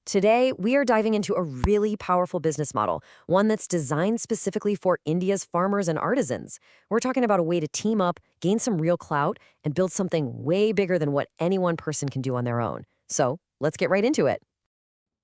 Today, we are diving into a really powerful business model, one that's designed specifically for India's farmers and artisans. We're talking about a way to team up, gain some real clout, and build something way bigger than what any one person can do on their own. So, let's get right into it.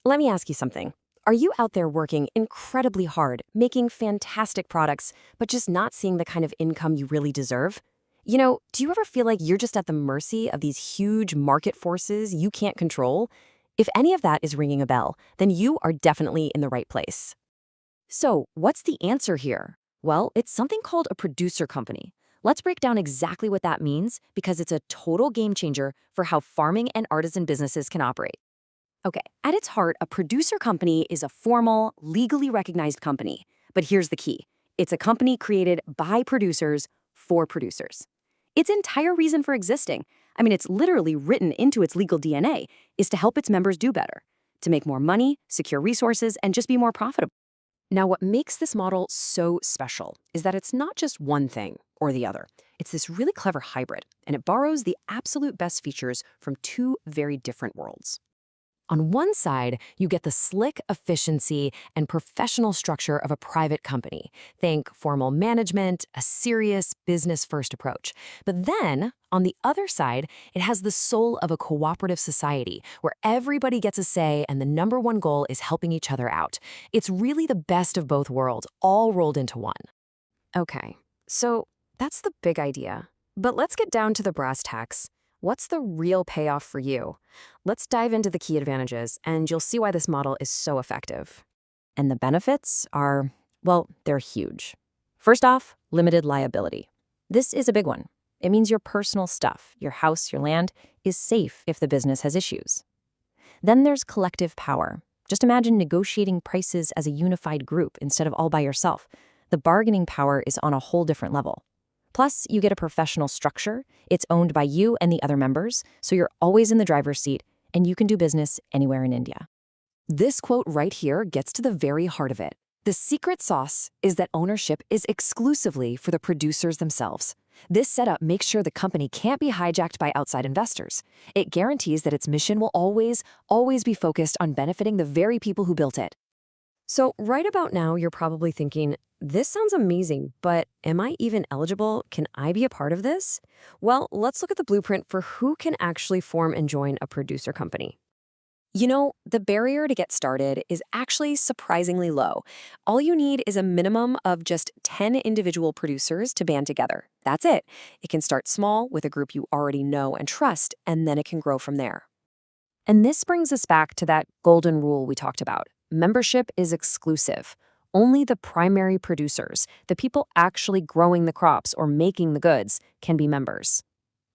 Let me ask you something. Are you out there working incredibly hard, making fantastic products, but just not seeing the kind of income you really deserve? Do you ever feel like you're just at the mercy of these huge market forces you can't control? If any of that is ringing a bell, then you are definitely in the right place. So, what's the answer here? Well, it's something called a producer company. Let's break down exactly what that means because it's a total game changer for how farming and artisan businesses can operate. Okay, at its heart, a producer company is a formal, legally recognized company. But here's the key. It's a company created by producers for producers. Its entire reason for existing, it's literally written into its legal DNA, is to help its members do better, to make more money, secure resources, and just be more profitable. Now, what makes this model so special is that it's not just one thing or the other. It's this really clever hybrid, and it borrows the absolute best features from two very different worlds. On one side, you get the slick efficiency and professional structure of a private company. Think formal management, a serious business-first approach. But then, on the other side, it has the soul of a cooperative society where everybody gets a say and the number one goal is helping each other out. It's really the best of both worlds, all rolled into one. Okay, so that's the big idea. But let's get down to the brass tacks. What's the real payoff for you? Let's dive into the key advantages, and you'll see why this model is so effective. And the benefits are, well, they're huge. First off, limited liability. This is a big one. It means your personal stuff, your house, your land, is safe if the business has issues. Then there's collective power. Just imagine negotiating prices as a unified group instead of all by yourself. The bargaining power is on a whole different level. Plus, you get a professional structure. It's owned by you and the other members, so you're always in the driver's seat, and you can do business anywhere in India. This quote right here gets to the very heart of it. The secret sauce is that ownership is exclusively for the producers themselves. This setup makes sure the company can't be hijacked by outside investors. It guarantees that its mission will always be focused on benefiting the very people who built it. So right about now, you're probably thinking, this sounds amazing, but am I even eligible? Can I be a part of this? Well, let's look at the blueprint for who can actually form and join a producer company. The barrier to get started is actually surprisingly low. All you need is a minimum of just 10 individual producers to band together. That's it. It can start small with a group you already know and trust, and then it can grow from there. And this brings us back to that golden rule we talked about. Membership is exclusive. Only the primary producers, the people actually growing the crops or making the goods, can be members.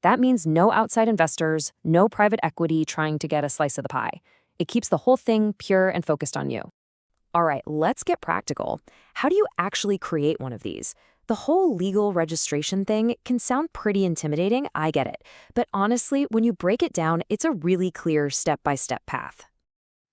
That means no outside investors, no private equity trying to get a slice of the pie. It keeps the whole thing pure and focused on you. All right, let's get practical. How do you actually create one of these? The whole legal registration thing can sound pretty intimidating, I get it. But honestly, when you break it down, it's a really clear step-by-step path.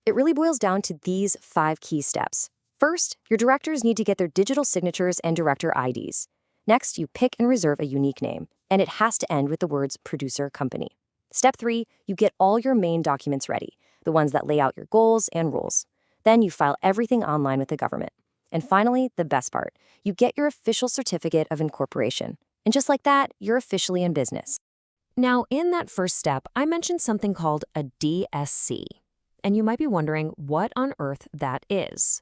It really boils down to these 5 key steps. First, your directors need to get their digital signatures and director IDs. Next, you pick and reserve a unique name, and it has to end with the words producer company. Step 3, you get all your main documents ready, the ones that lay out your goals and rules. Then you file everything online with the government. And finally, the best part, you get your official certificate of incorporation. And just like that, you're officially in business. Now, in that first step, I mentioned something called a DSC. And you might be wondering what on earth that is.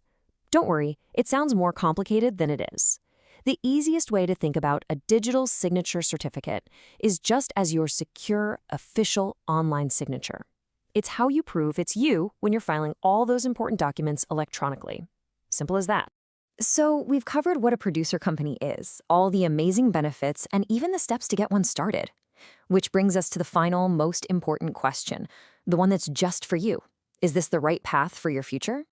Don't worry, it sounds more complicated than it is. The easiest way to think about a digital signature certificate is just as your secure, official online signature. It's how you prove it's you when you're filing all those important documents electronically. Simple as that. So we've covered what a producer company is, all the amazing benefits, and even the steps to get one started. Which brings us to the final, most important question, the one that's just for you. Is this the right path for your future?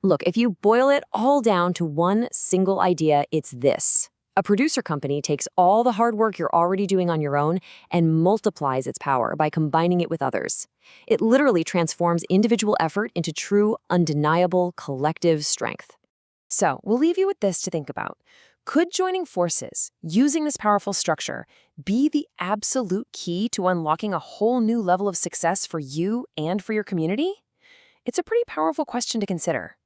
Look, if you boil it all down to one single idea, it's this. A producer company takes all the hard work you're already doing on your own and multiplies its power by combining it with others. It literally transforms individual effort into true, undeniable collective strength. So we'll leave you with this to think about. Could joining forces, using this powerful structure, be the absolute key to unlocking a whole new level of success for you and for your community? It's a pretty powerful question to consider.